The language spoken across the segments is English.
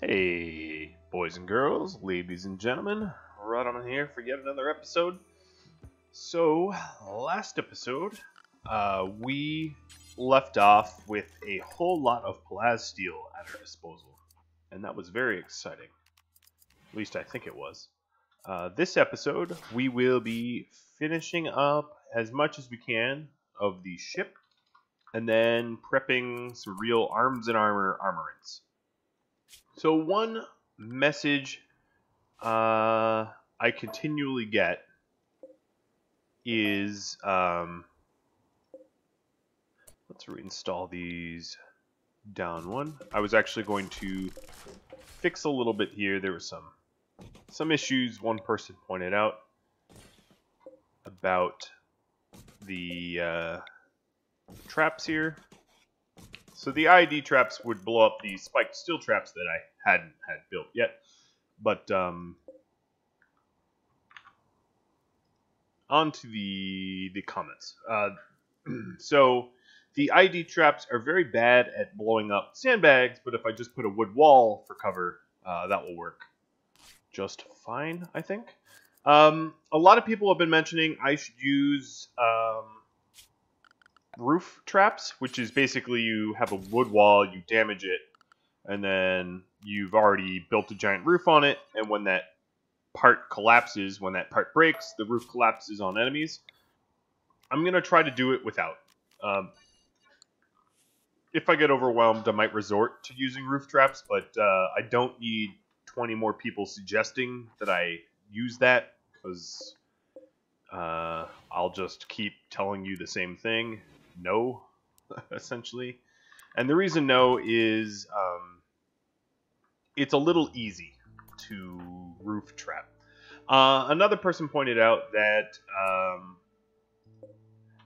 Hey, boys and girls, ladies and gentlemen, right on here for yet another episode. So, last episode, we left off with a whole lot of plasteel at our disposal, and that was very exciting. At least I think it was. This episode, we will be finishing up as much as we can of the ship, and then prepping some real arms and armorants. So one message I continually get is let's reinstall these down one. I was actually going to fix a little bit here. There were some issues one person pointed out about the traps here. So the ID traps would blow up the spiked steel traps that I hadn't had built yet. But on to the comments. So the ID traps are very bad at blowing up sandbags, but if I just put a wood wall for cover, that will work just fine, I think. A lot of people have been mentioning I should use roof traps, which is basically you have a wood wall, you damage it, and then you've already built a giant roof on it, and when that part collapses, when that part breaks, the roof collapses on enemies. I'm going to try to do it without. If I get overwhelmed, I might resort to using roof traps, but I don't need 20 more people suggesting that I use that, because I'll just keep telling you the same thing. No, essentially. And the reason no is it's a little easy to roof trap. Another person pointed out that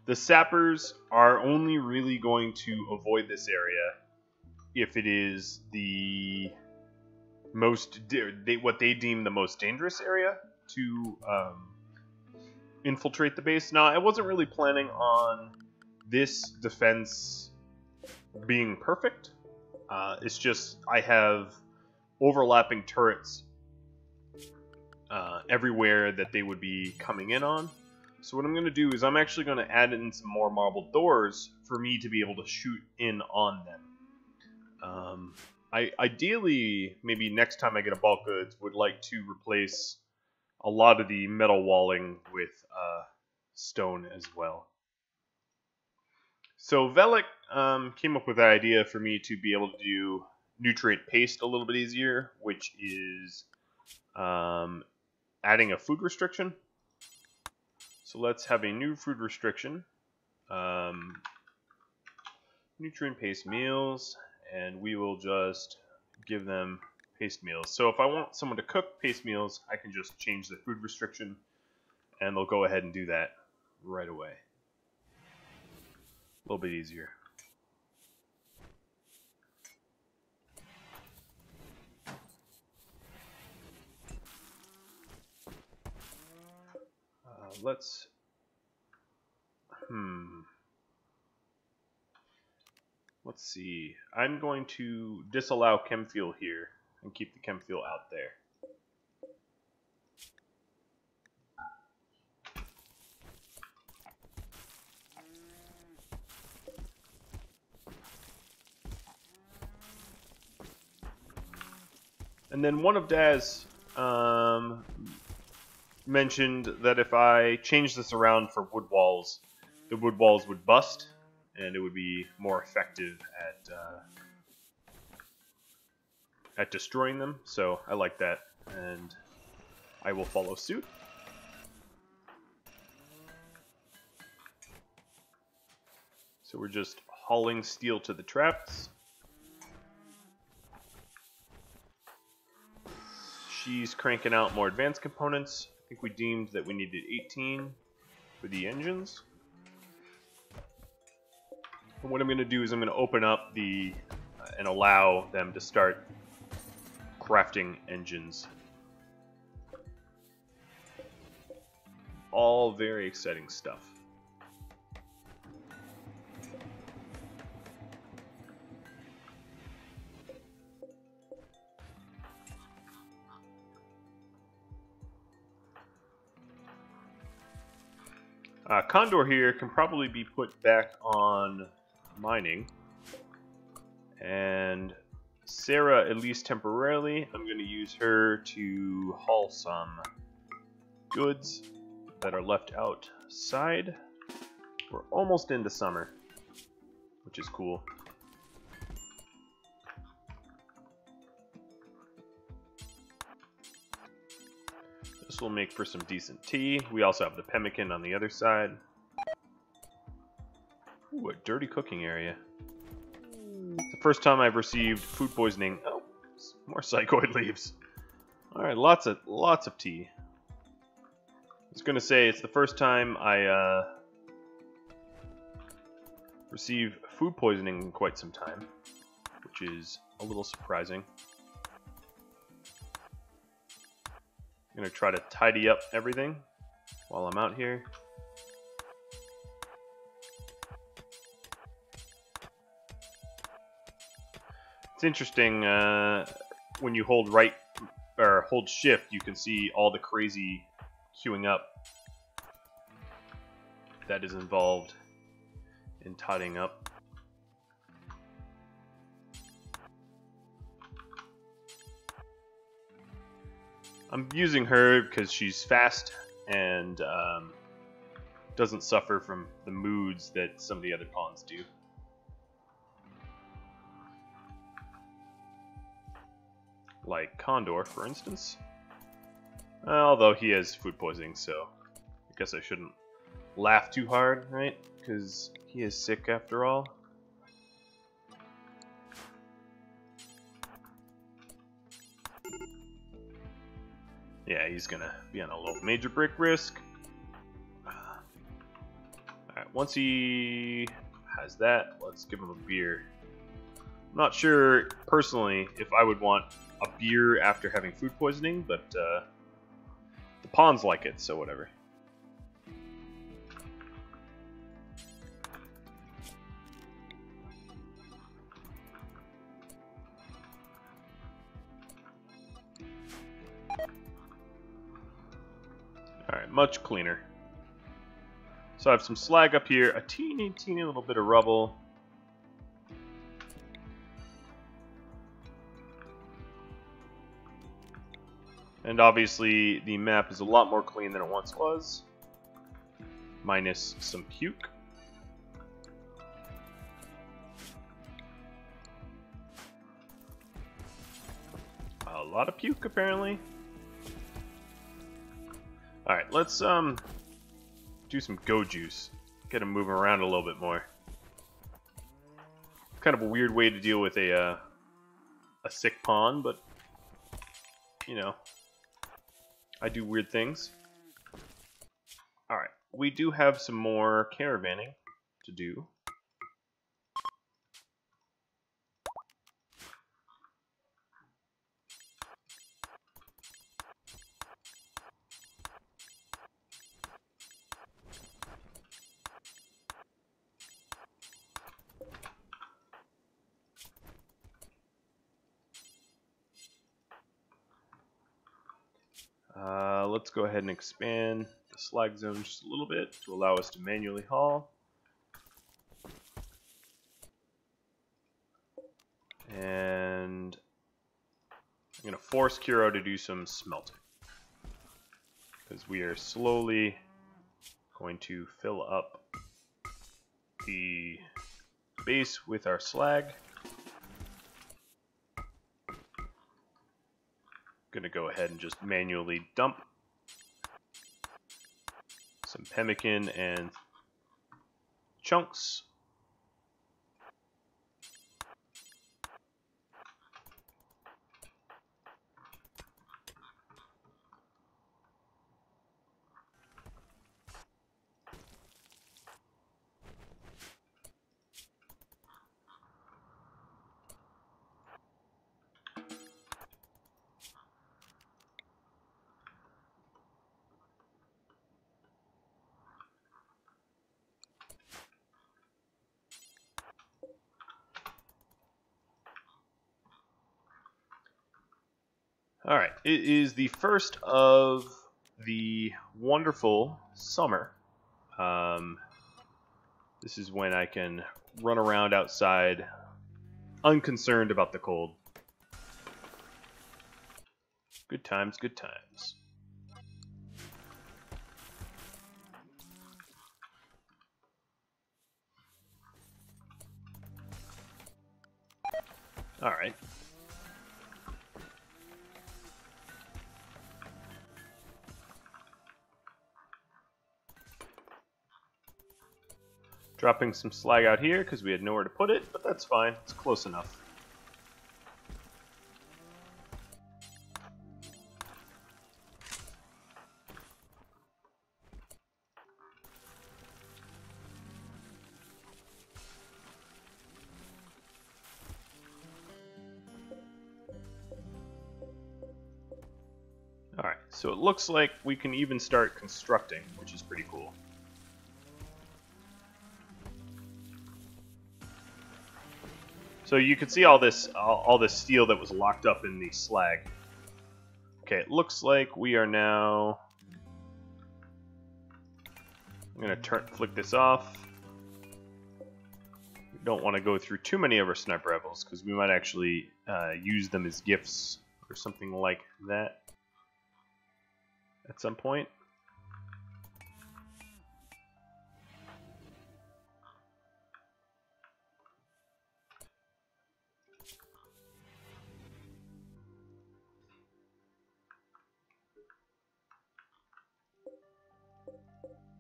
the sappers are only really going to avoid this area if it is the most what they deem the most dangerous area to infiltrate the base. Now, I wasn't really planning on this defense being perfect. It's just I have overlapping turrets everywhere that they would be coming in on. So what I'm going to do is I'm actually going to add in some more marble doors for me to be able to shoot in on them. I ideally, maybe next time I get a bulk goods, would like to replace a lot of the metal walling with stone as well. So Velik came up with the idea for me to be able to do nutrient paste a little bit easier, which is adding a food restriction. So let's have a new food restriction. Nutrient paste meals, and we will just give them paste meals. So if I want someone to cook paste meals, I can just change the food restriction, and they'll go ahead and do that right away. A little bit easier. Let's see. I'm going to disallow chem fuel here and keep the chem fuel out there. And then one of Daz mentioned that if I change this around for wood walls, the wood walls would bust, and it would be more effective at destroying them. So I like that, and I will follow suit. So we're just hauling steel to the traps. She's cranking out more advanced components. I think we deemed that we needed 18 for the engines. And what I'm going to do is I'm going to open up and allow them to start crafting engines. All very exciting stuff. Condor here can probably be put back on mining. And Serra, at least temporarily, I'm going to use her to haul some goods that are left outside. We're almost into summer, which is cool. This will make for some decent tea. We also have the pemmican on the other side. Ooh, a dirty cooking area. It's the first time I've received food poisoning. Oh, more psychoid leaves. Alright, lots of tea. I was gonna say it's the first time I receive food poisoning in quite some time, which is a little surprising. I'm gonna try to tidy up everything while I'm out here. It's interesting when you hold right or hold shift, you can see all the crazy queuing up that is involved in tidying up. I'm using her because she's fast and doesn't suffer from the moods that some of the other pawns do. Like Condor, for instance. Although he has food poisoning, so I guess I shouldn't laugh too hard, right? Because he is sick after all. Yeah, he's gonna be on a low major break risk. Alright, once he has that, let's give him a beer. I'm not sure, personally, if I would want a beer after having food poisoning, but the pawns like it, so whatever. Alright, much cleaner. So I have some slag up here, a teeny little bit of rubble. And obviously the map is a lot more clean than it once was. Minus some puke. A lot of puke apparently. Alright, let's do some go juice. Get him moving around a little bit more. Kind of a weird way to deal with a sick pawn, but you know, I do weird things. Alright, we do have some more caravanning to do. Let's go ahead and expand the slag zone just a little bit to allow us to manually haul. And I'm going to force Kuro to do some smelting, because we are slowly going to fill up the base with our slag. Gonna go ahead and just manually dump some pemmican and chunks. Alright, it is the first of the wonderful summer. This is when I can run around outside, unconcerned about the cold. Good times, good times. All right. Dropping some slag out here because we had nowhere to put it, but that's fine. It's close enough. Alright, so it looks like we can even start constructing, which is pretty cool. So you can see all this steel that was locked up in the slag. Okay, it looks like we are now... I'm going to flick this off. We don't want to go through too many of our sniper rifles, because we might actually use them as gifts or something like that at some point.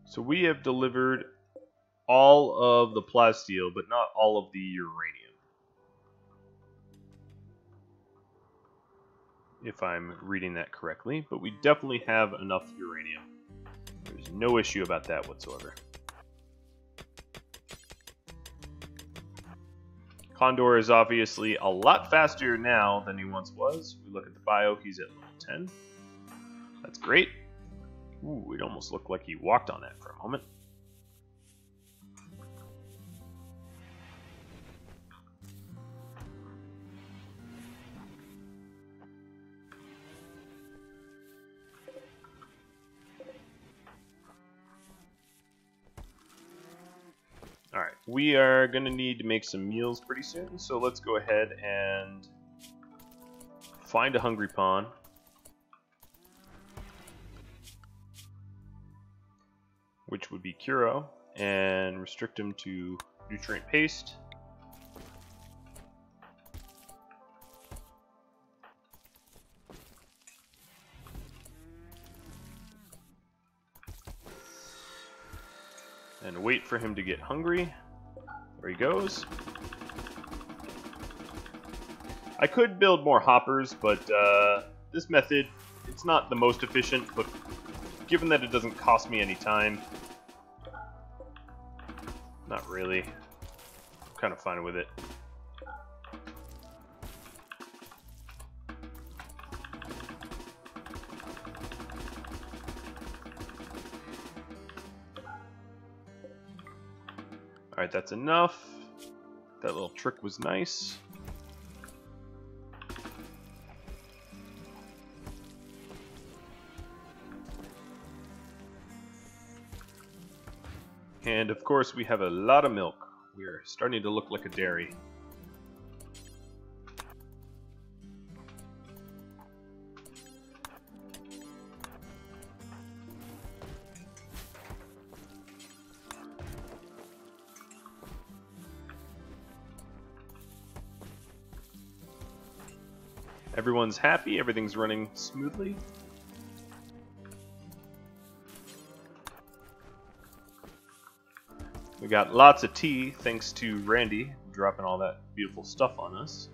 So we have delivered all of the plasteel, but not all of the uranium. If I'm reading that correctly, but we definitely have enough uranium. There's no issue about that whatsoever. Condor is obviously a lot faster now than he once was. We look at the bio, he's at level 10. That's great. Ooh, it almost looked like he walked on that for a moment. Alright, we are going to need to make some meals pretty soon, so let's go ahead and find a hungry pawn. Which would be Kuro, and restrict him to nutrient paste. And wait for him to get hungry. There he goes. I could build more hoppers, but this method, it's not the most efficient, but given that it doesn't cost me any time, not really. I'm kind of fine with it. Alright, that's enough. That little trick was nice. And of course we have a lot of milk. We're starting to look like a dairy. Everyone's happy, everything's running smoothly. We got lots of tea thanks to Randy dropping all that beautiful stuff on us.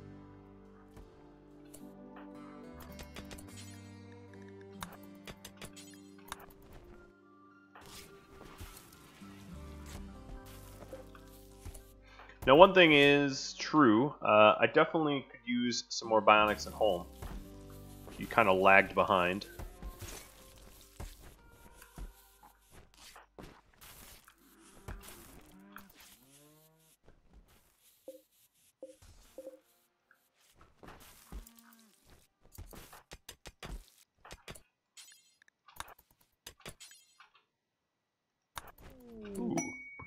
Now one thing is true, I definitely could use some more bionics at home. You kind of lagged behind.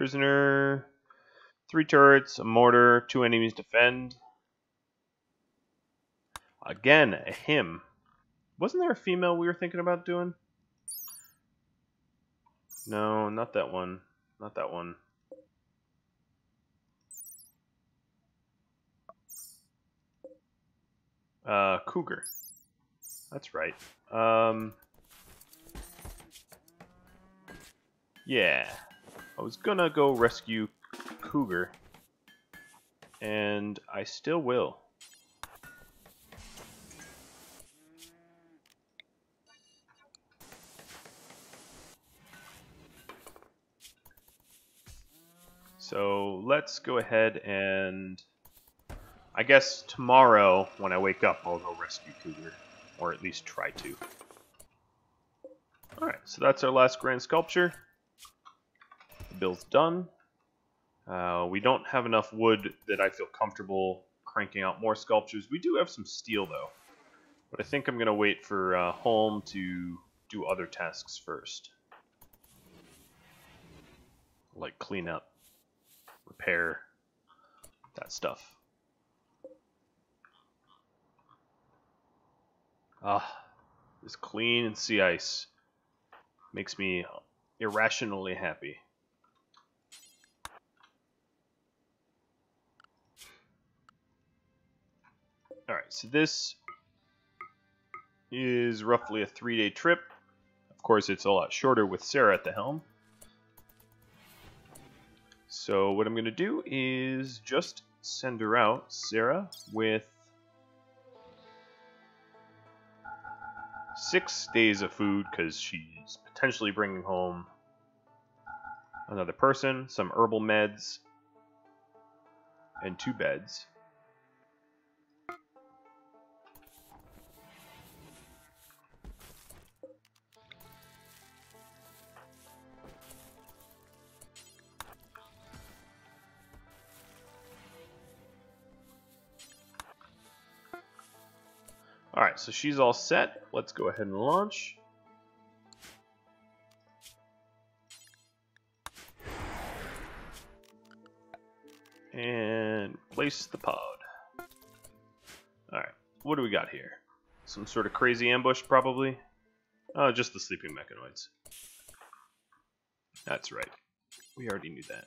Prisoner, 3 turrets, a mortar, 2 enemies defend. Again, a him. Wasn't there a female we were thinking about doing? No, not that one. Not that one. Cougar. That's right. Yeah. I was gonna go rescue Cougar. And I still will. So let's go ahead and I guess tomorrow when I wake up I'll go rescue Cougar. Or at least try to. Alright, so that's our last grand sculpture. The build's done. We don't have enough wood that I feel comfortable cranking out more sculptures. We do have some steel though. But I think I'm going to wait for Holm to do other tasks first. Like clean up, repair, that stuff. This clean and sea ice makes me irrationally happy. Alright, so this is roughly a 3-day trip. Of course, it's a lot shorter with Serra at the helm. So what I'm going to do is just send her out, Serra, with 6 days of food, because she's potentially bringing home another person, some herbal meds, and 2 beds. Alright, so she's all set. Let's go ahead and launch. And place the pod. Alright, what do we got here? Some sort of crazy ambush, probably? Oh, just the sleeping mechanoids. That's right. We already knew that.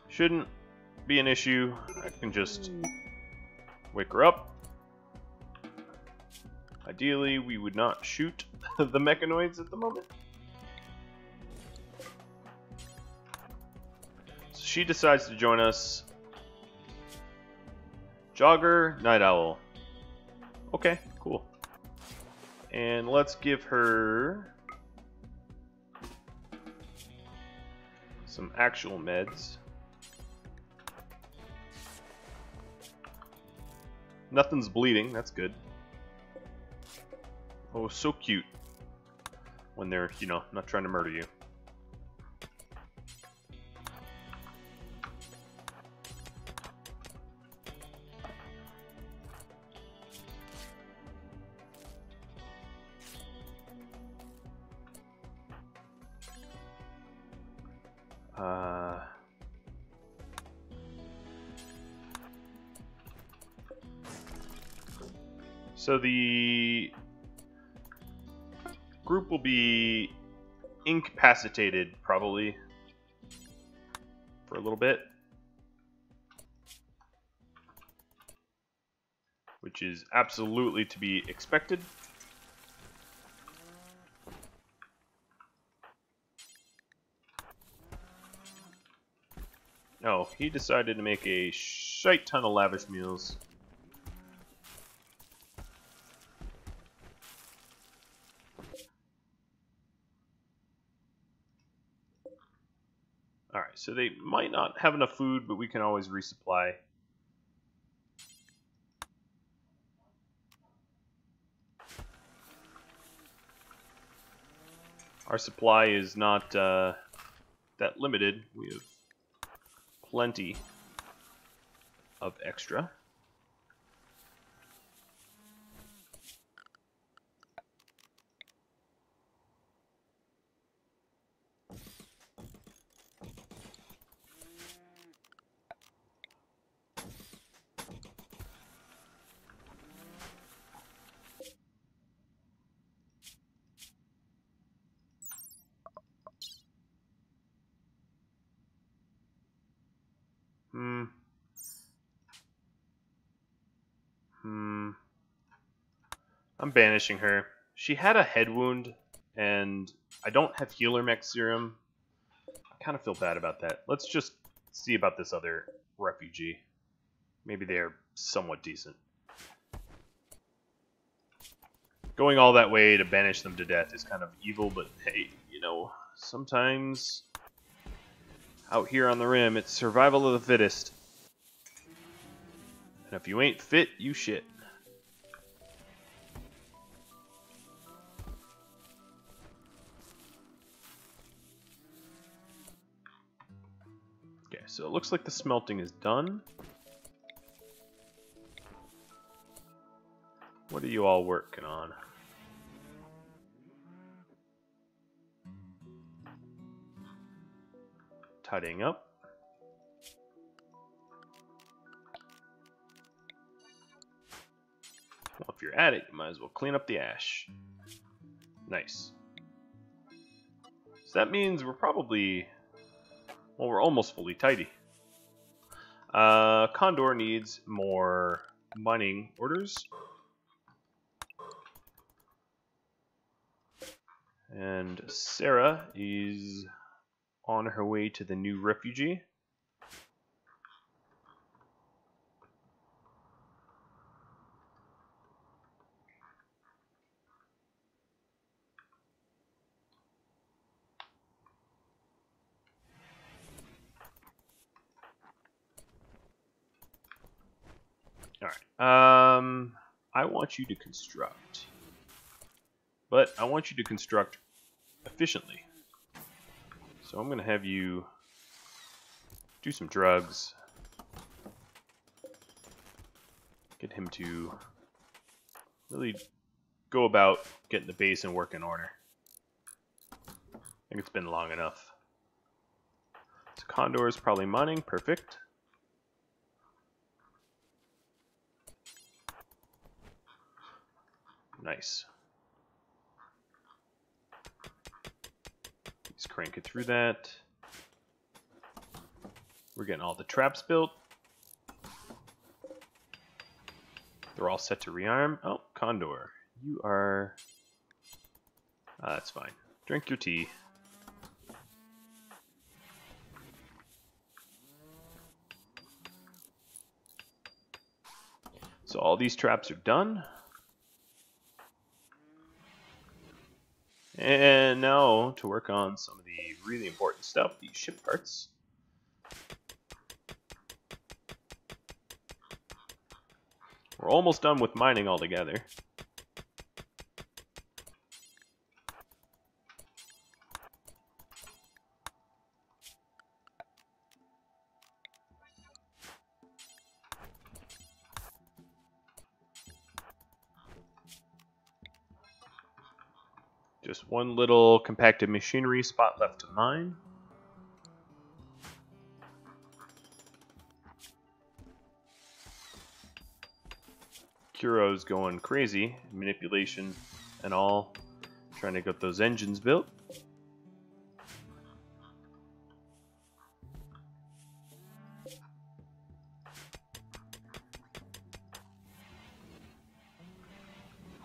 Shouldn't be an issue. I can just wake her up. Ideally, we would not shoot the mechanoids at the moment. So she decides to join us. Jogger, Night Owl. Okay, cool. And let's give her some actual meds. Nothing's bleeding, that's good. Oh, so cute. When they're, you know, not trying to murder you. So the group will be incapacitated, probably, for a little bit. Which is absolutely to be expected. Oh, he decided to make a shite ton of lavish meals. Alright, so they might not have enough food, but we can always resupply. Our supply is not that limited. We have plenty of extra. I'm banishing her. She had a head wound, and I don't have healer mech serum. I kind of feel bad about that. Let's just see about this other refugee. Maybe they're somewhat decent. Going all that way to banish them to death is kind of evil, but hey, you know, sometimes out here on the rim, it's survival of the fittest. And if you ain't fit, you shit. Okay, so it looks like the smelting is done. What are you all working on? Tidying up. Well, if you're at it, you might as well clean up the ash. Nice. So that means we're probably... well, we're almost fully tidy. Condor needs more mining orders. And Serra is on her way to the new refugee. Alright, I want you to construct. But I want you to construct efficiently. So I'm going to have you do some drugs. Get him to really go about getting the base in working order. I think it's been long enough. So Condor is probably mining. Perfect. Nice. Let's crank it through that. We're getting all the traps built. They're all set to rearm. Oh, Condor. You are... that's fine. Drink your tea. So all these traps are done. And now to work on some of the really important stuff, the ship parts. We're almost done with mining altogether. Just one little compacted machinery spot left to mine. Kuro's going crazy, manipulation and all, trying to get those engines built.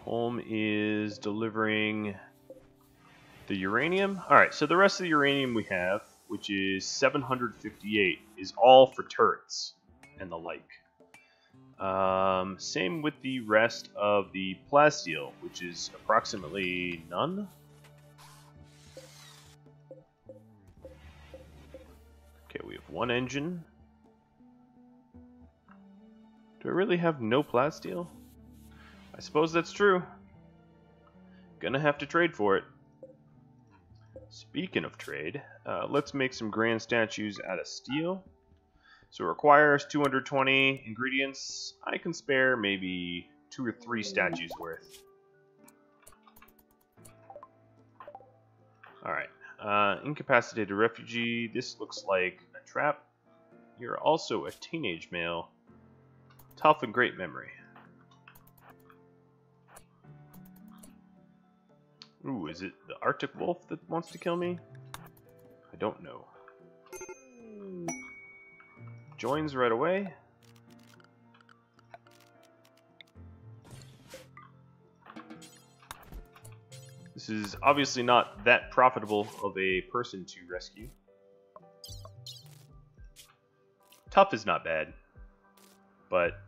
Home is delivering the uranium. Alright, so the rest of the uranium we have, which is 758, is all for turrets and the like. Same with the rest of the plasteel, which is approximately none. Okay, we have one engine. Do I really have no plasteel? I suppose that's true. Gonna have to trade for it. Speaking of trade, let's make some grand statues out of steel. So it requires 220 ingredients. I can spare maybe 2 or 3 statues worth. Alright, incapacitated refugee. This looks like a trap. You're also a teenage male. Tough and great memory. Ooh, is it the Arctic wolf that wants to kill me? I don't know. Joins right away. is obviously not that profitable of a person to rescue. Tough is not bad, but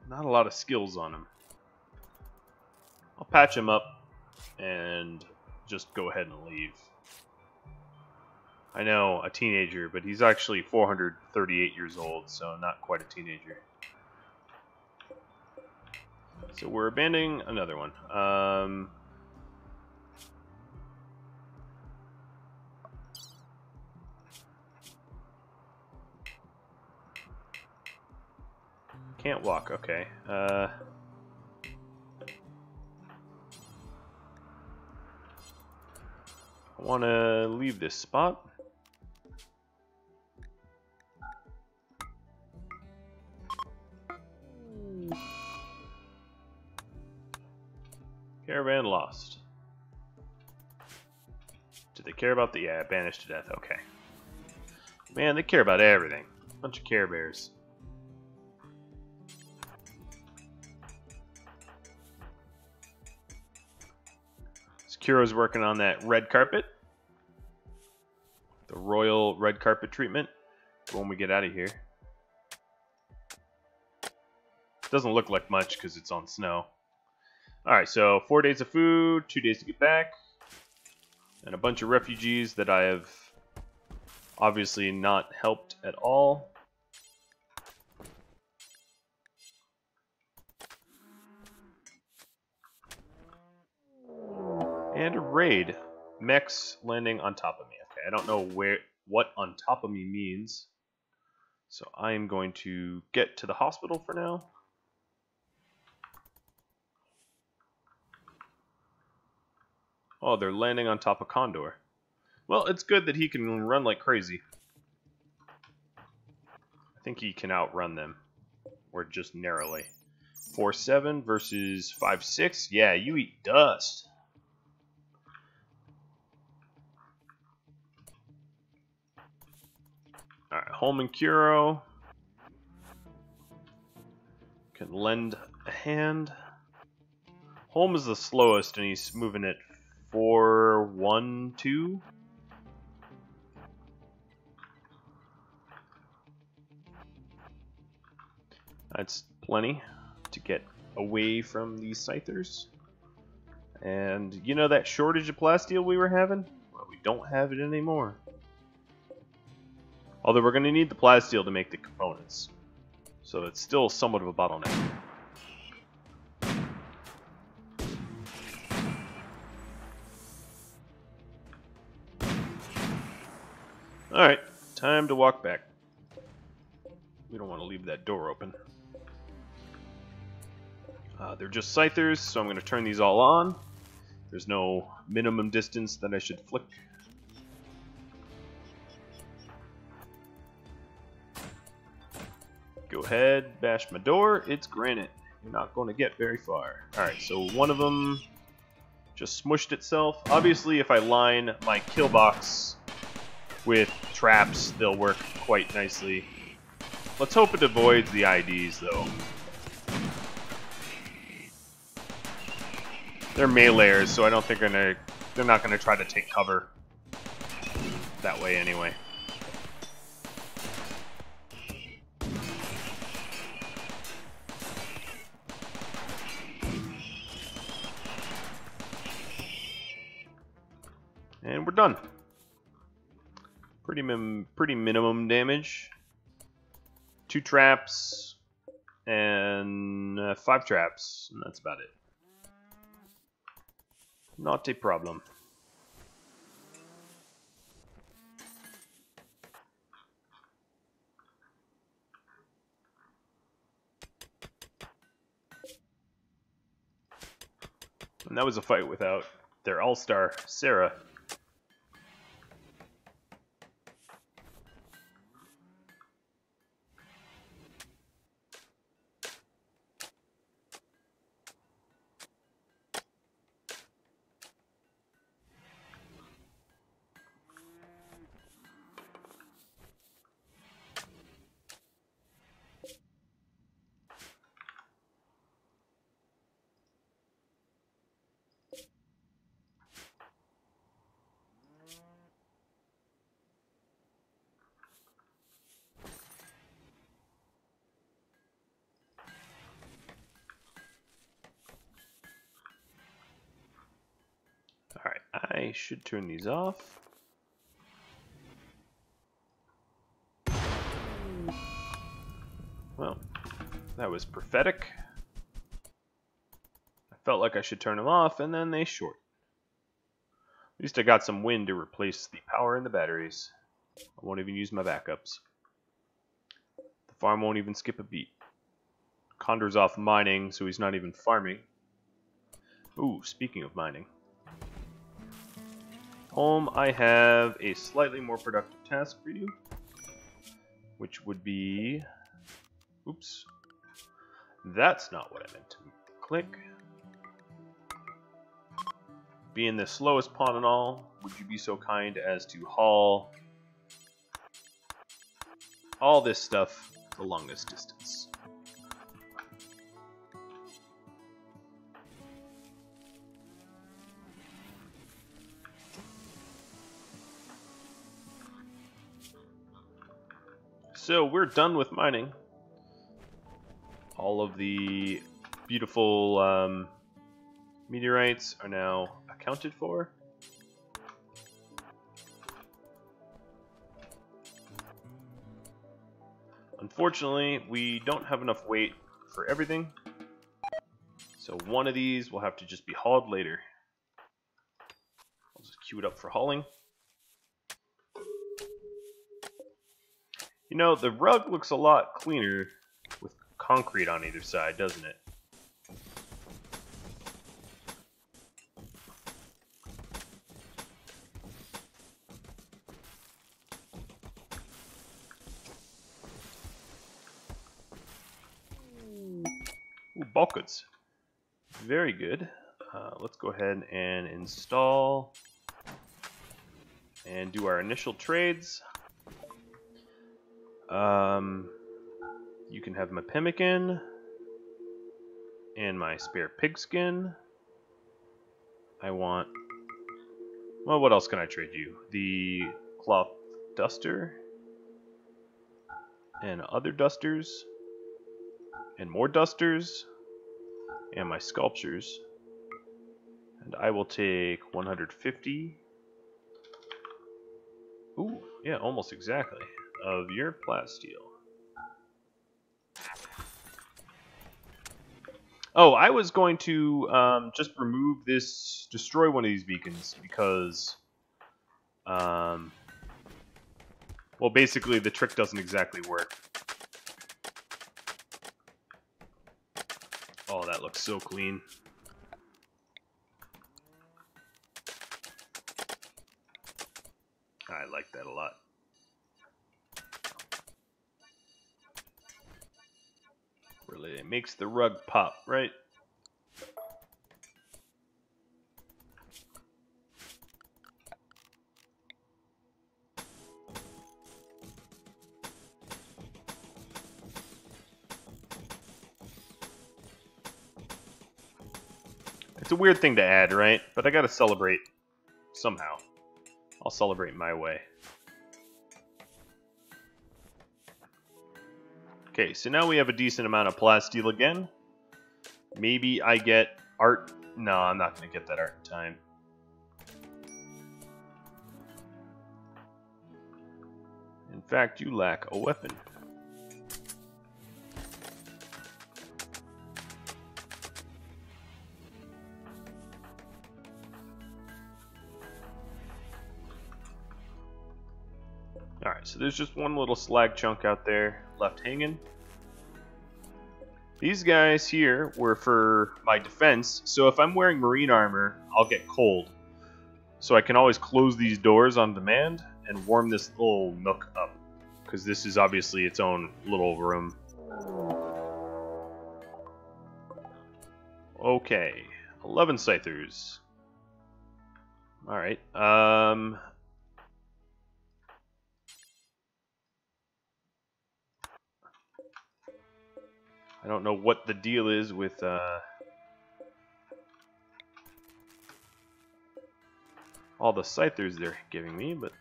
not a lot of skills on him. I'll patch him up and just go ahead and leave. I know, a teenager, but he's actually 438 years old, so not quite a teenager. So we're abandoning another one. Can't walk, okay. I want to leave this spot. Caravan lost. Do they care about the... Yeah, banished to death, okay. Man, they care about everything. Bunch of Care Bears. Kuro's working on that red carpet. The royal red carpet treatment when we get out of here. Doesn't look like much because it's on snow. Alright, so 4 days of food, 2 days to get back, and a bunch of refugees that I have obviously not helped at all. And a raid. Mechs landing on top of me. Okay, I don't know what on top of me means. So I am going to get to the hospital for now. Oh, they're landing on top of Condor. Well, it's good that he can run like crazy. I think he can outrun them. Or just narrowly. 4-7 versus 5-6. Yeah, you eat dust. Alright, Holman Kuro can lend a hand. Holm is the slowest and he's moving at 4-1-2. That's plenty to get away from these scythers. And you know that shortage of plasteel we were having? Well, we don't have it anymore. Although we're going to need the plasteel to make the components. So it's still somewhat of a bottleneck. Alright, time to walk back. We don't want to leave that door open. They're just scythers, so I'm going to turn these all on. There's no minimum distance that I should flick. Go ahead, bash my door. It's granite. You're not going to get very far. Alright, so one of them just smushed itself. Obviously, if I line my kill box with traps, they'll work quite nicely. Let's hope it avoids the IDs, though. They're meleeers, so I don't think they're not going to try to take cover that way anyway. And we're done. Pretty minimum damage. 2 traps and 5 traps, and that's about it. Not a problem. And that was a fight without their all-star, Serra. I should turn these off. Well, that was prophetic. I felt like I should turn them off, and then they short. At least I got some wind to replace the power in the batteries. I won't even use my backups. The farm won't even skip a beat. Condor's off mining, so he's not even farming. Ooh, speaking of mining. Home, I have a slightly more productive task for you, which would be... Oops. That's not what I meant to click. Being the slowest pawn and all, would you be so kind as to haul all this stuff the longest distance? So we're done with mining. All of the beautiful meteorites are now accounted for. Unfortunately, we don't have enough weight for everything, so one of these will have to just be hauled later. I'll just queue it up for hauling. You know, the rug looks a lot cleaner with concrete on either side, doesn't it? Ooh, bulk goods. Very good. Let's go ahead and install and do our initial trades. You can have my pemmican and my spare pigskin. I want... Well, what else can I trade you? The cloth duster and other dusters and more dusters and my sculptures. And I will take 150. Ooh, yeah, almost exactly. Of your plasteel. Oh, I was going to just remove this, destroy one of these beacons because, well, basically the trick doesn't exactly work. Oh, that looks so clean. I like that a lot. Really, it makes the rug pop, right? It's a weird thing to add, right? But I gotta celebrate somehow. I'll celebrate my way. Okay, so now we have a decent amount of plasteel again. Maybe I get art. No, I'm not going to get that art in time. In fact, you lack a weapon. Alright, so there's just one little slag chunk out there left hanging. These guys here were for my defense, so if I'm wearing marine armor, I'll get cold. So I can always close these doors on demand and warm this little nook up, because this is obviously its own little room. Okay, 11 scythers. Alright, I don't know what the deal is with all the scythers they're giving me, but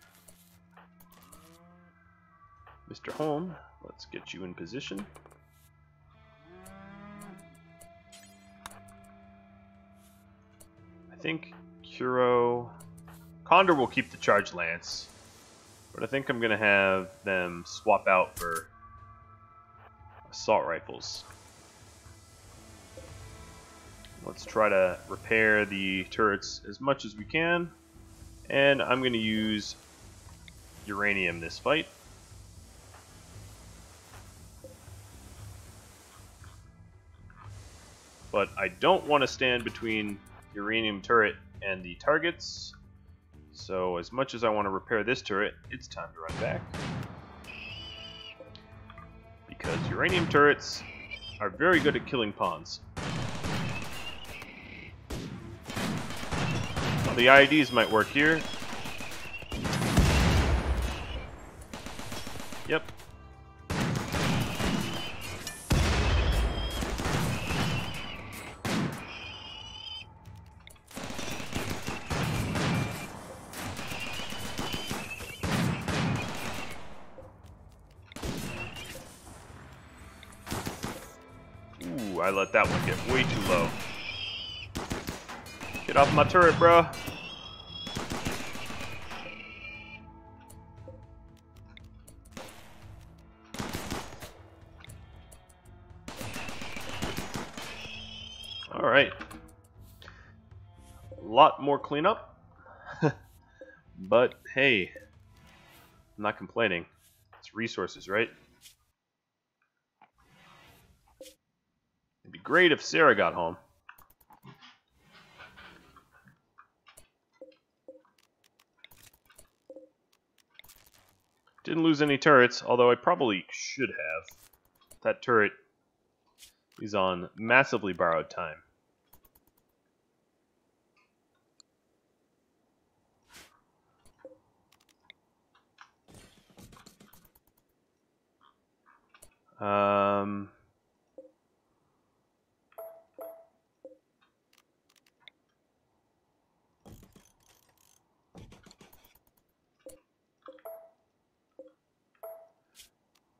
Mr. Home, let's get you in position. I think Kuro Condor will keep the charge lance, but I think I'm going to have them swap out for assault rifles. Let's try to repair the turrets as much as we can, and I'm going to use uranium this fight. But I don't want to stand between uranium turret and the targets. So as much as I want to repair this turret, it's time to run back. Because uranium turrets are very good at killing pawns. Well, the IEDs might work here. Yep. Ooh, I let that one get way too low. Get off my turret, bro. Alright. A lot more cleanup. But hey, I'm not complaining. It's resources, right? It'd be great if Serra got home. Didn't lose any turrets, although I probably should have. That turret is on massively borrowed time.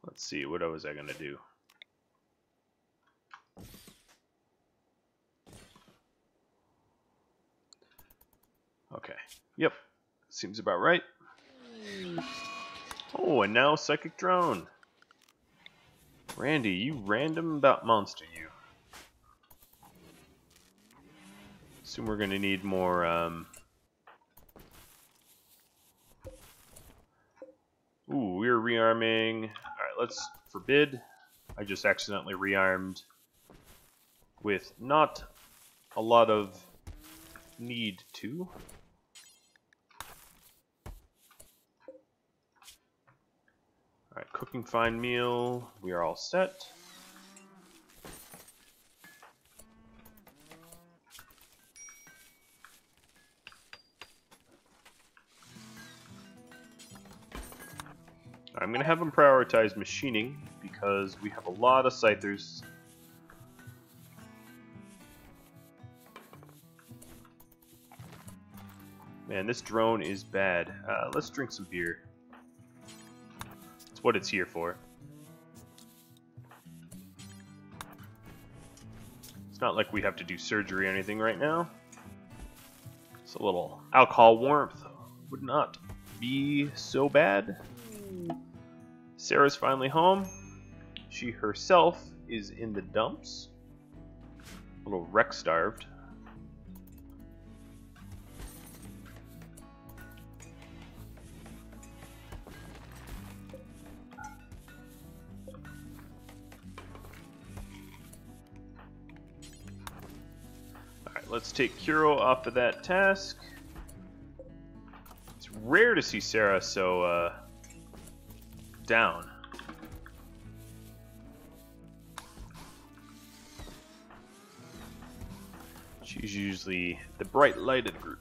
Let's see, what was I gonna do? Okay, yep, seems about right. Oh, and now Psychic Drone. Randy, you random about monster, you. Assume we're gonna need more, Ooh, we're rearming. Alright, let's forbid. I just accidentally rearmed with not a lot of need to. Alright, cooking fine meal. We are all set. I'm going to have them prioritize machining because we have a lot of scythers. Man, this drone is bad. Let's drink some beer. That's what it's here for. It's not like we have to do surgery or anything right now. So a little alcohol warmth would not be so bad. Sarah's finally home. She herself is in the dumps. A little wreck starved. Alright, let's take Kuro off of that task. It's rare to see Serra so down. She's usually the bright lighted group.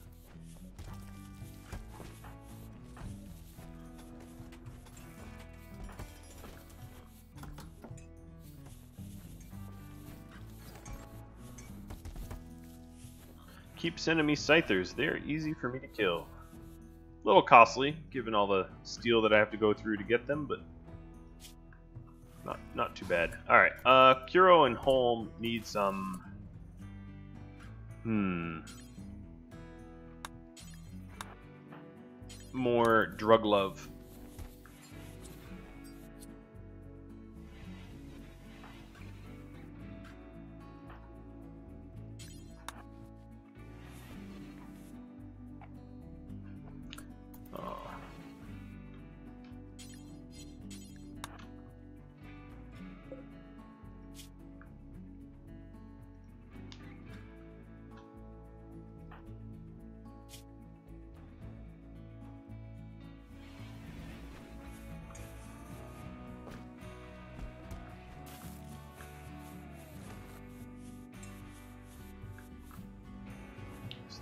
Keep sending me scythers. They're easy for me to kill. A little costly, given all the steel that I have to go through to get them, but not too bad. Alright, Kuro and Holm need some... more drug love.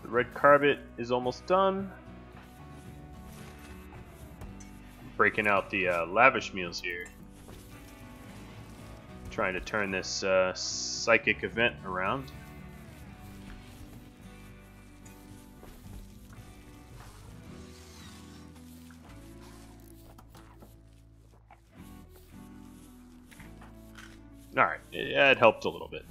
The red carpet is almost done. Breaking out the lavish meals here. Trying to turn this psychic event around. Alright, yeah, it helped a little bit.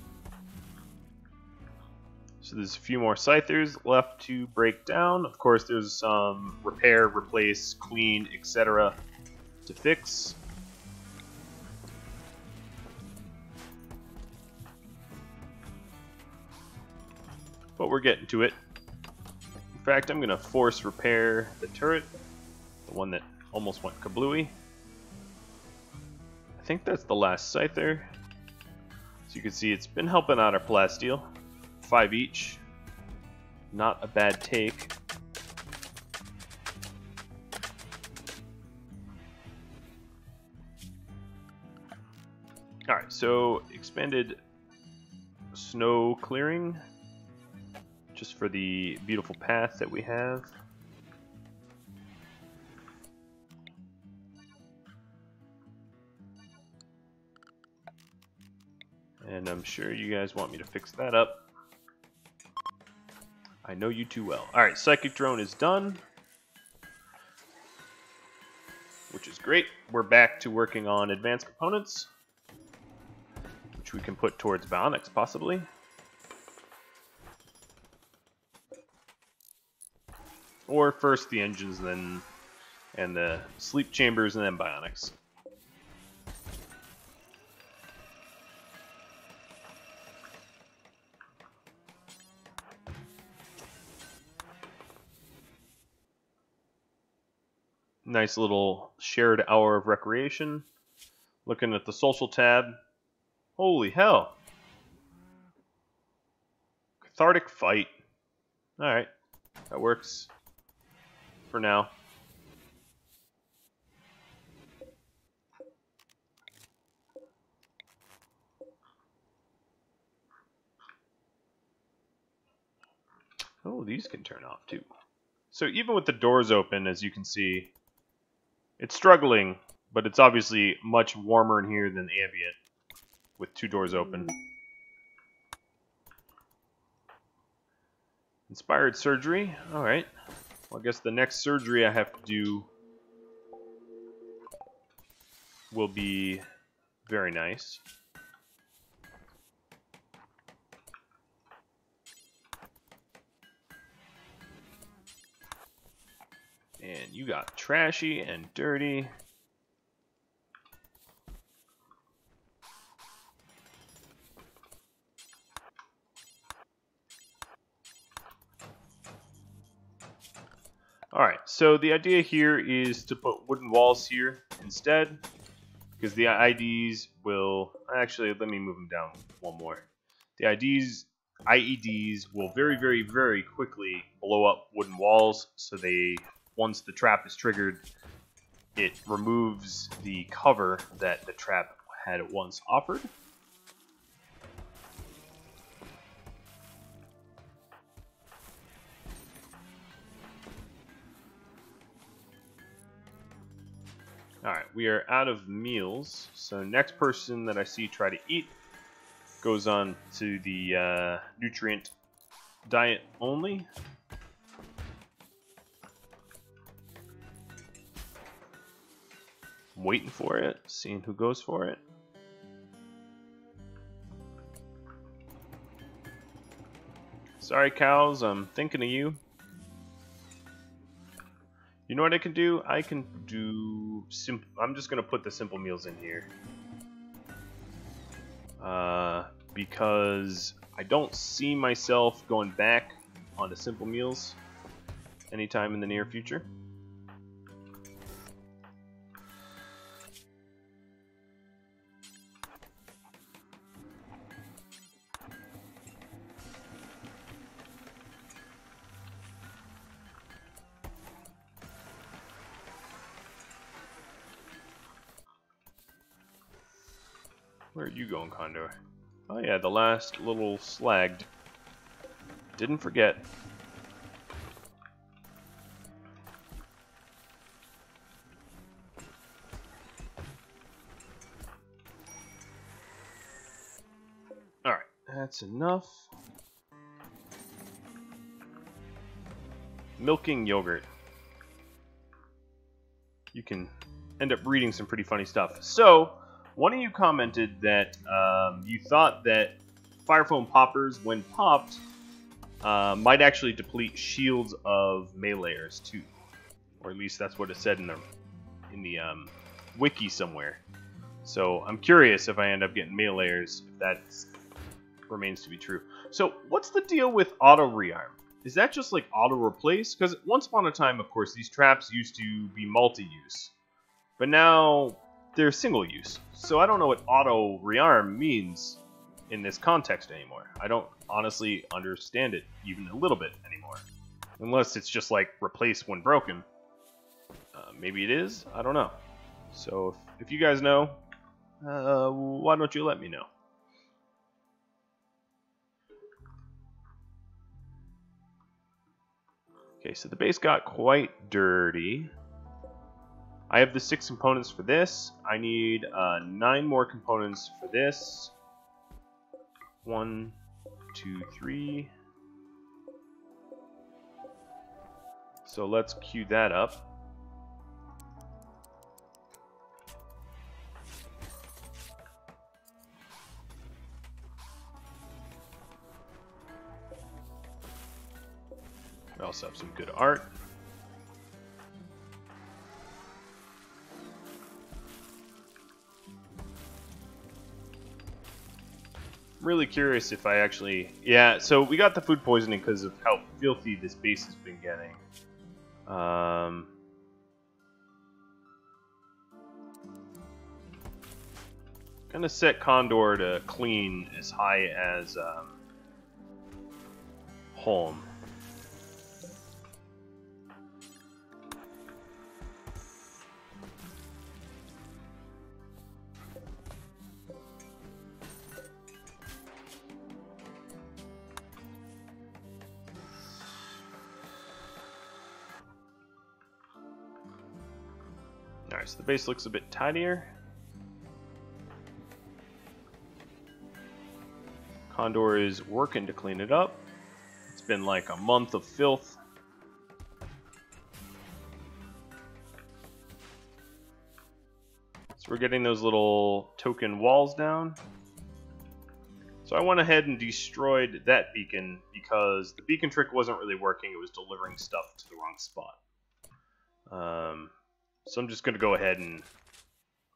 So there's a few more scythers left to break down. Of course, there's some repair, replace, clean, etc. to fix. But we're getting to it. In fact, I'm going to force repair the turret. The one that almost went kablooey. I think that's the last scyther. So you can see it's been helping out our plasteel. 5 each. Not a bad take. Alright, so expanded snow clearing. Just for the beautiful path that we have. And I'm sure you guys want me to fix that up. I know you too well. Alright, Psychic Drone is done. Which is great. We're back to working on advanced components. Which we can put towards Bionics, possibly. Or first the engines, then and the sleep chambers, and then Bionics. Nice little shared hour of recreation. Looking at the social tab. Holy hell. Cathartic fight. Alright. That works. For now. Oh, these can turn off too. So even with the doors open, as you can see, it's struggling, but it's obviously much warmer in here than ambient with 2 doors open. Inspired surgery. Alright. Well, I guess the next surgery I have to do will be very nice. And you got trashy and dirty. Alright, so the idea here is to put wooden walls here instead, because the IEDs will... Actually, let me move them down one more. The IEDs will very, very, very quickly blow up wooden walls, so they, once the trap is triggered, it removes the cover that the trap had once offered. Alright, we are out of meals, so next person that I see try to eat goes on to the nutrient diet only. I'm waiting for it, seeing who goes for it. Sorry cows, I'm thinking of you. You know what I can do? I can do simple. I'm just gonna put the simple meals in here. Because I don't see myself going back onto simple meals anytime in the near future. Where are you going, Condor? Oh yeah, the last little slagged. Didn't forget. Alright, that's enough. Milking yogurt. You can end up reading some pretty funny stuff. So, one of you commented that you thought that fire foam poppers, when popped, might actually deplete shields of meleeers too, or at least that's what it said in the wiki somewhere. So I'm curious if I end up getting meleeers, if that remains to be true. So what's the deal with auto rearm? Is that just like auto replace? Because once upon a time, of course, these traps used to be multi-use, but now they're single use. So I don't know what auto rearm means in this context anymore. I don't honestly understand it even a little bit anymore. Unless it's just like replace when broken. Maybe it is? I don't know. So if you guys know, why don't you let me know? Okay, so the base got quite dirty. I have the 6 components for this. I need 9 more components for this. 1, 2, 3. So let's queue that up. We also have some good art. I'm really curious if I actually... Yeah, so we got the food poisoning because of how filthy this base has been getting. Gonna set Condor to clean as high as home. Alright, so the base looks a bit tidier. Condor is working to clean it up. It's been like a month of filth. So we're getting those little token walls down. So I went ahead and destroyed that beacon because the beacon trick wasn't really working. It was delivering stuff to the wrong spot. So I'm just going to go ahead and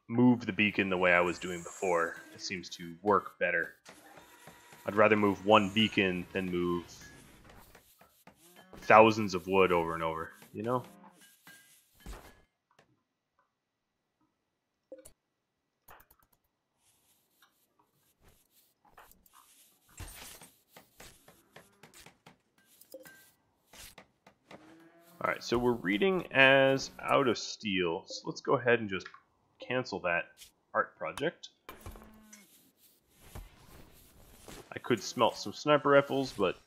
move the beacon the way I was doing before. It seems to work better. I'd rather move one beacon than move thousands of wood over and over, you know? Alright, so we're reading as out of steel, so let's go ahead and just cancel that art project. I could smelt some sniper rifles, but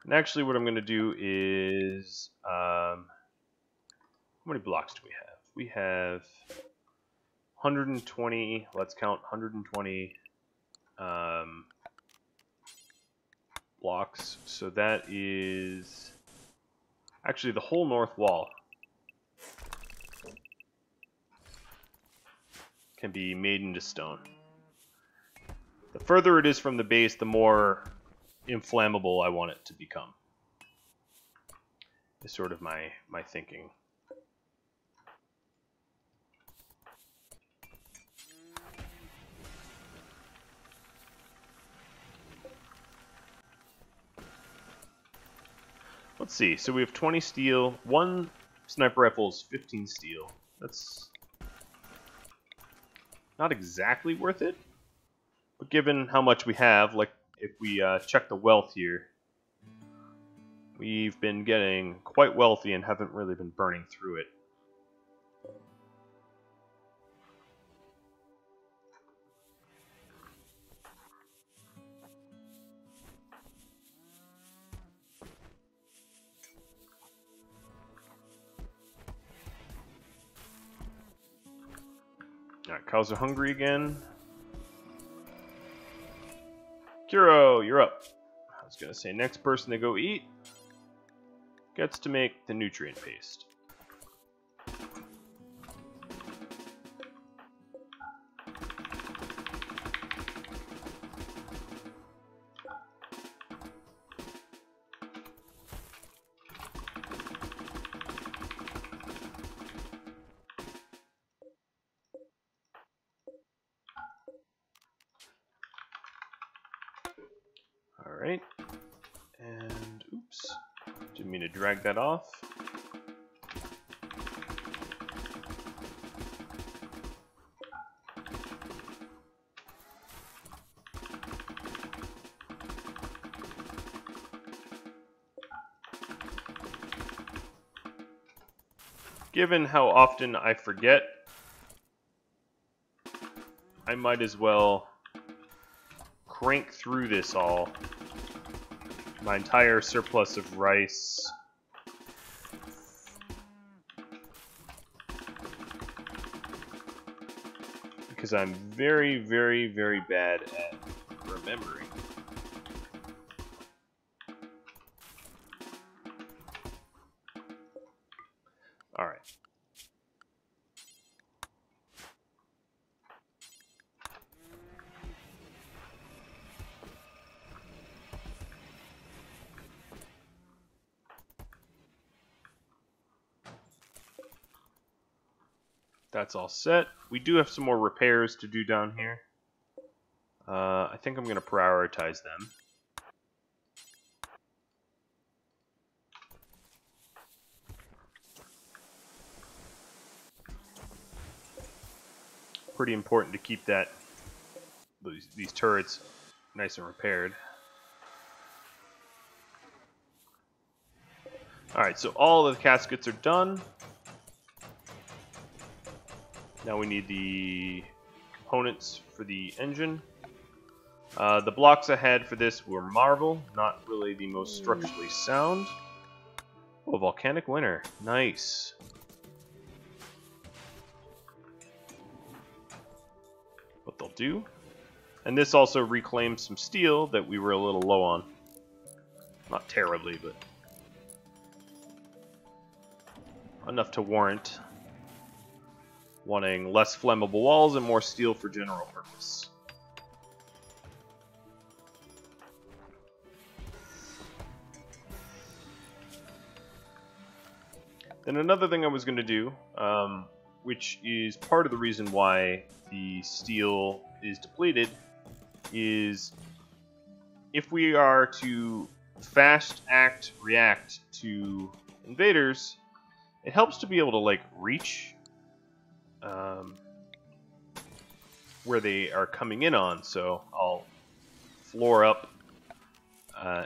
and actually what I'm going to do is how many blocks do we have? We have 120, let's count 120 blocks, so that is actually the whole north wall can be made into stone. The further it is from the base, the more inflammable I want it to become. Is sort of my thinking. Let's see. So we have 20 steel. One sniper rifle is 15 steel. That's not exactly worth it. But given how much we have, like if we check the wealth here, we've been getting quite wealthy and haven't really been burning through it. Alright, cows are hungry again. Kuro, you're up. I was going to say, next person to go eat gets to make the nutrient paste. Alright. And, oops. Didn't mean to drag that off. Given how often I forget, I might as well crank through this all. My entire surplus of rice. Because I'm very, very, very bad at remembering. Alright. That's all set. We do have some more repairs to do down here. I think I'm going to prioritize them. Pretty important to keep these turrets nice and repaired. Alright, so all of the caskets are done. Now we need the components for the engine. The blocks I had for this were marble, not really the most structurally sound. Oh, volcanic winter. Nice. But they'll do. And this also reclaims some steel that we were a little low on. Not terribly, but enough to warrant wanting less flammable walls and more steel for general purpose. Then another thing I was going to do, which is part of the reason why the steel is depleted, is if we are to fast react to invaders, it helps to be able to like reach where they are coming in on. So I'll floor up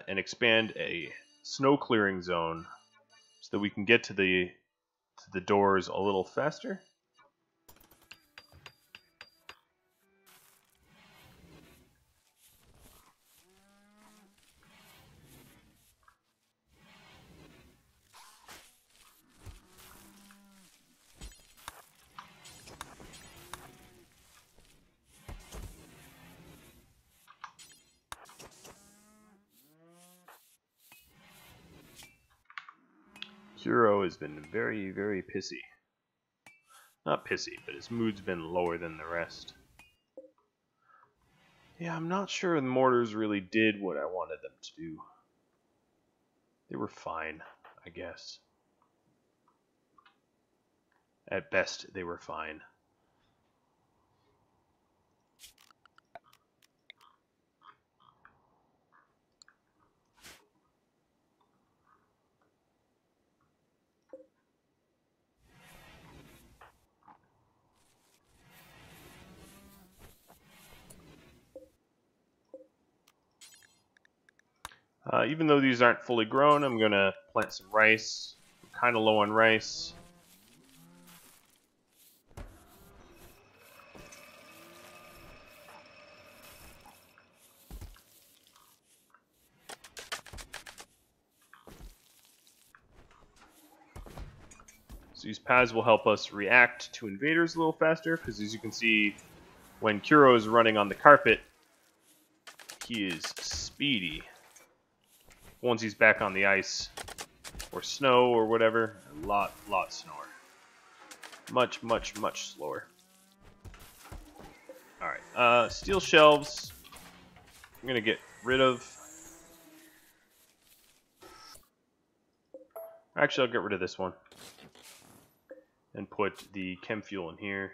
and expand a snow clearing zone so that we can get to the doors a little faster. Kuro has been very, very pissy. Not pissy, but his mood's been lower than the rest. Yeah, I'm not sure the mortars really did what I wanted them to do. They were fine, I guess. At best, they were fine. Even though these aren't fully grown, I'm going to plant some rice. I'm kind of low on rice. So these paths will help us react to invaders a little faster, because as you can see, when Kuro is running on the carpet, he is speedy. Once he's back on the ice, or snow, or whatever, a lot slower. Much slower. Alright, steel shelves, I'm going to get rid of. Actually, I'll get rid of this one. And put the chem fuel in here.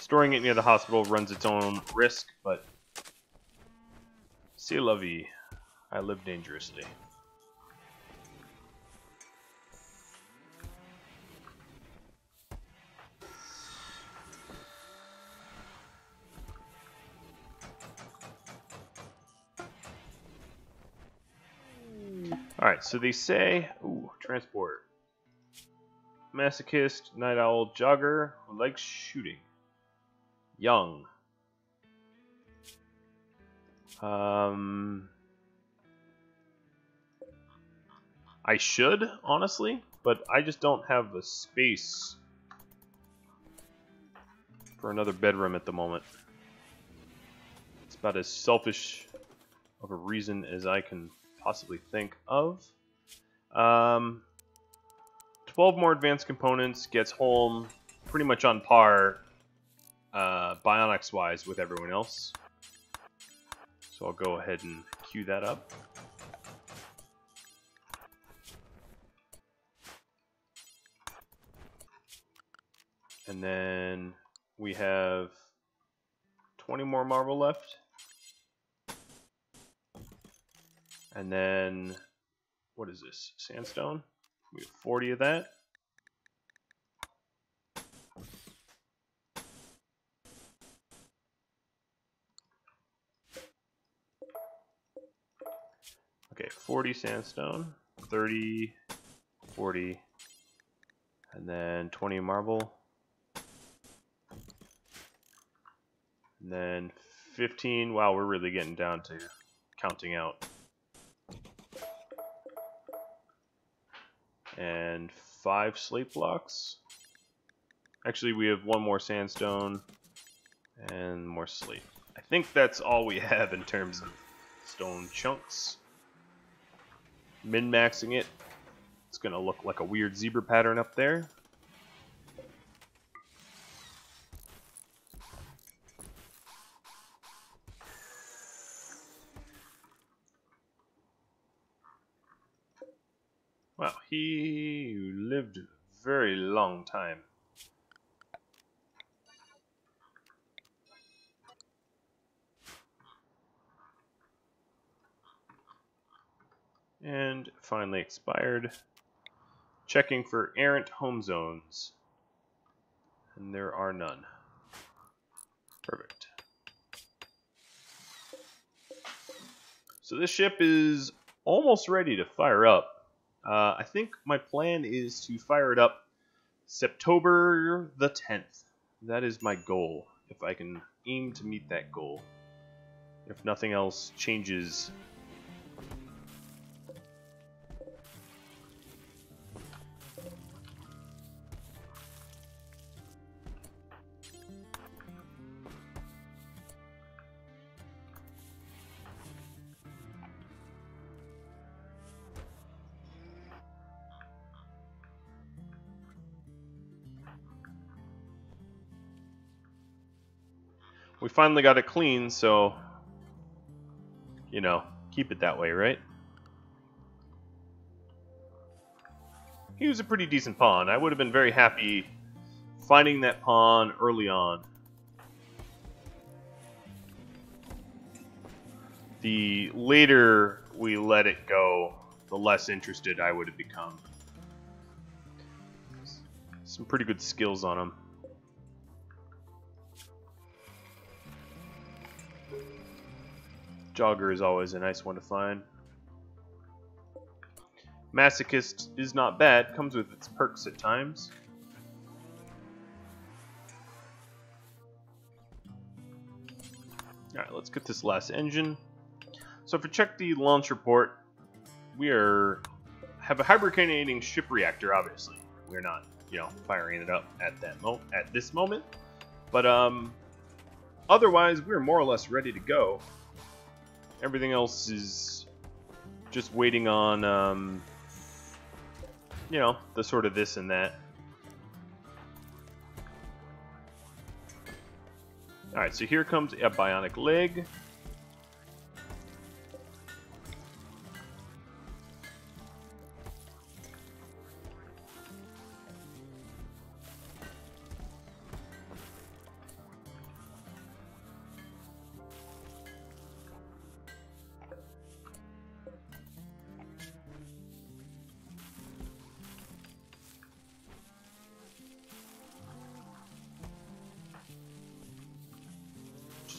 Storing it near the hospital runs its own risk, but c'est la vie. I live dangerously. Alright, so they say, ooh, transport. Masochist, night owl, jogger who likes shooting. Young. I should, honestly, but I just don't have the space for another bedroom at the moment. It's about as selfish of a reason as I can possibly think of. 12 more advanced components gets home pretty much on par bionics-wise with everyone else. So I'll go ahead and queue that up. And then we have 20 more marble left. And then, what is this? Sandstone? We have 40 of that. Okay, 40 sandstone, 30, 40, and then 20 marble. And then 15, wow, we're really getting down to counting out. And 5 slate blocks. Actually, we have 1 more sandstone and more slate. I think that's all we have in terms of stone chunks. Min-maxing it. It's going to look like a weird zebra pattern up there. Wow, he lived a very long time. And finally expired. Checking for errant home zones. And there are none. Perfect. So this ship is almost ready to fire up. I think my plan is to fire it up September the 10th. That is my goal, if I can aim to meet that goal. If nothing else changes. We finally got it clean, so, you know, keep it that way, right? He was a pretty decent pawn. I would have been very happy finding that pawn early on. The later we let it go, the less interested I would have become. Some pretty good skills on him. Jogger is always a nice one to find. Masochist is not bad, comes with its perks at times. Alright, let's get this last engine. So if we check the launch report, we have a hibernating ship reactor, obviously. We're not, you know, firing it up at this moment. But otherwise, we're more or less ready to go. Everything else is just waiting on, you know, the sort of this and that. Alright, so here comes a bionic leg.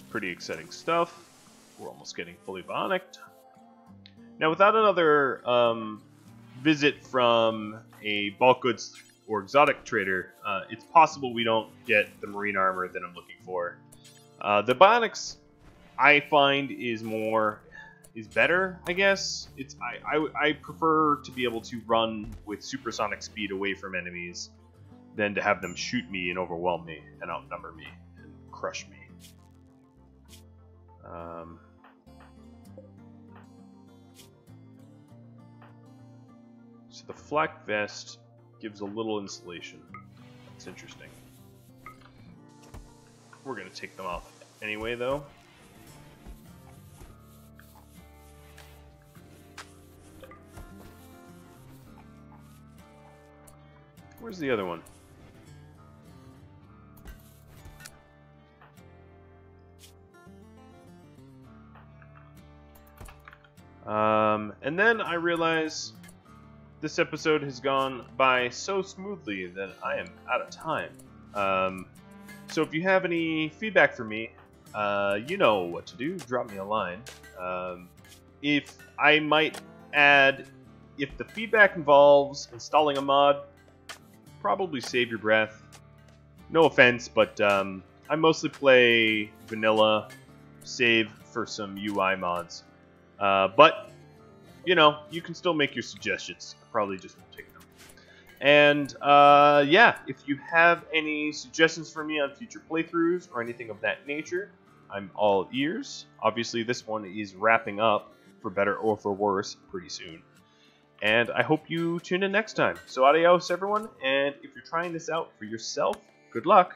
Pretty exciting stuff. We're almost getting fully bionic. Now, without another visit from a bulk goods or exotic trader, it's possible we don't get the marine armor that I'm looking for. The bionics, I find, is better, I guess. I prefer to be able to run with supersonic speed away from enemies than to have them shoot me and overwhelm me and outnumber me and crush me. So the flak vest gives a little insulation. That's interesting. We're going to take them off anyway, though. Where's the other one? And then I realize this episode has gone by so smoothly that I am out of time. So if you have any feedback for me, you know what to do. Drop me a line. If I might add, if the feedback involves installing a mod, probably save your breath. No offense, but I mostly play vanilla, save for some UI mods. But, you know, you can still make your suggestions. I probably just won't take them. And, yeah, if you have any suggestions for me on future playthroughs or anything of that nature, I'm all ears. Obviously, this one is wrapping up, for better or for worse, pretty soon. And I hope you tune in next time. So adios, everyone, and if you're trying this out for yourself, good luck.